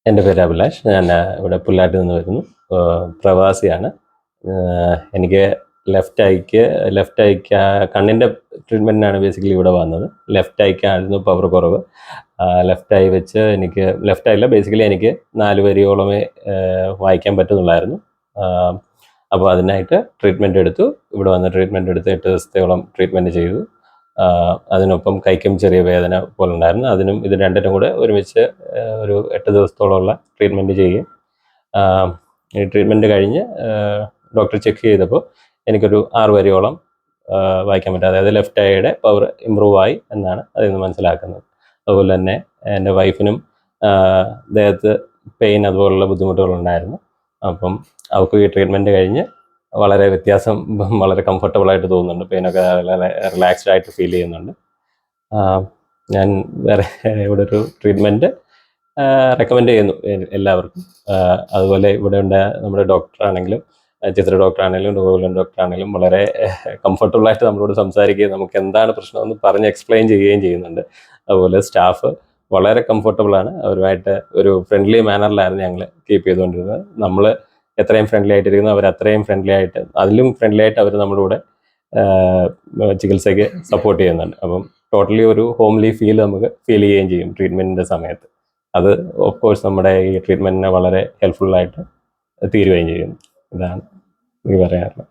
എൻ്റെ പേര് അഭിലാഷ്. ഞാൻ ഇവിടെ പുല്ലാട്ടിൽ നിന്ന് വരുന്നു. പ്രവാസിയാണ്. എനിക്ക് ലെഫ്റ്റ് ഐക്ക് കണ്ണിൻ്റെ ട്രീറ്റ്മെൻറ്റിനാണ് ബേസിക്കലി ഇവിടെ വന്നത്. ലെഫ്റ്റ് ഐക്കായിരുന്നു പവർ കുറവ്. ലെഫ്റ്റ് ഐയില്ല, ബേസിക്കലി എനിക്ക് 4 വരിയോളമേ വായിക്കാൻ പറ്റുന്നുള്ളായിരുന്നു. അപ്പോൾ അതിനായിട്ട് ട്രീറ്റ്മെൻറ്റ് എടുത്തു. ഇവിടെ വന്ന് ട്രീറ്റ്മെൻറ്റ് എടുത്ത് 8 ദിവസത്തോളം ട്രീറ്റ്മെൻറ്റ് ചെയ്തു. അതിനൊപ്പം കൈക്കും ചെറിയ വേദന പോലെ ഉണ്ടായിരുന്നു. അതിനും ഇത് രണ്ടിനും കൂടെ ഒരുമിച്ച് ഒരു 8 ദിവസത്തോളമുള്ള ട്രീറ്റ്മെൻറ്റ് ചെയ്യും. ഈ ട്രീറ്റ്മെൻറ്റ് കഴിഞ്ഞ് ഡോക്ടർ ചെക്ക് ചെയ്തപ്പോൾ എനിക്കൊരു 6 വരിയോളം വായിക്കാൻ പറ്റും. അതായത് ലെഫ്റ്റ് ഐയുടെ പവർ ഇമ്പ്രൂവ് ആയി എന്നാണ് അതിൽ നിന്ന് മനസ്സിലാക്കുന്നത്. അതുപോലെ തന്നെ എൻ്റെ വൈഫിനും ദേഹത്ത് പെയിൻ അതുപോലുള്ള ബുദ്ധിമുട്ടുകളുണ്ടായിരുന്നു. അപ്പം അവർക്ക് ഈ ട്രീറ്റ്മെൻറ്റ് കഴിഞ്ഞ് വളരെ വ്യത്യാസം, വളരെ കംഫർട്ടബിളായിട്ട് തോന്നുന്നുണ്ട്. പെയിനൊക്കെ വളരെ റിലാക്സ്ഡ് ആയിട്ട് ഫീൽ ചെയ്യുന്നുണ്ട്. ഞാൻ വേറെ ഇവിടെ ഒരു ട്രീറ്റ്മെൻറ്റ് റെക്കമെൻഡ് ചെയ്യുന്നു എല്ലാവർക്കും. അതുപോലെ ഇവിടെ നമ്മുടെ ഡോക്ടറാണെങ്കിലും, ചിത്ര ഡോക്ടറാണെങ്കിലും ഗോകുലൻ ഡോക്ടറാണെങ്കിലും വളരെ കംഫർട്ടബിളായിട്ട് നമ്മളോട് സംസാരിക്കുകയും നമുക്ക് എന്താണ് പ്രശ്നമെന്ന് പറഞ്ഞ് എക്സ്പ്ലെയിൻ ചെയ്യുകയും ചെയ്യുന്നുണ്ട്. അതുപോലെ സ്റ്റാഫ് വളരെ കംഫർട്ടബിളാണ്. അവരുമായിട്ട് ഒരു ഫ്രണ്ട്ലി മാനറിലായിരുന്നു ഞങ്ങൾ കീപ്പ് ചെയ്തുകൊണ്ടിരുന്നത്. നമ്മൾ എത്രയും ഫ്രണ്ട്ലി ആയിട്ടിരിക്കുന്നു, അവർ അത്രയും ഫ്രണ്ട്ലി ആയിട്ട്, അതിലും ഫ്രണ്ട്ലി ആയിട്ട് അവർ നമ്മുടെ കൂടെ ചികിത്സയ്ക്ക് സപ്പോർട്ട് ചെയ്യുന്നുണ്ട്. അപ്പം ടോട്ടലി ഒരു ഹോംലി ഫീൽ നമുക്ക് ഫീൽ ചെയ്യുകയും ചെയ്യും ട്രീറ്റ്മെൻറ്റിൻ്റെ സമയത്ത്. അത് ഓഫ് കോഴ്സ് നമ്മുടെ ഈ ട്രീറ്റ്മെൻറ്റിനെ വളരെ ഹെൽപ്ഫുള്ളായിട്ട് തീരുകയും ചെയ്യുന്നു. ഇതാണ് എനിക്ക് പറയാനുള്ളത്.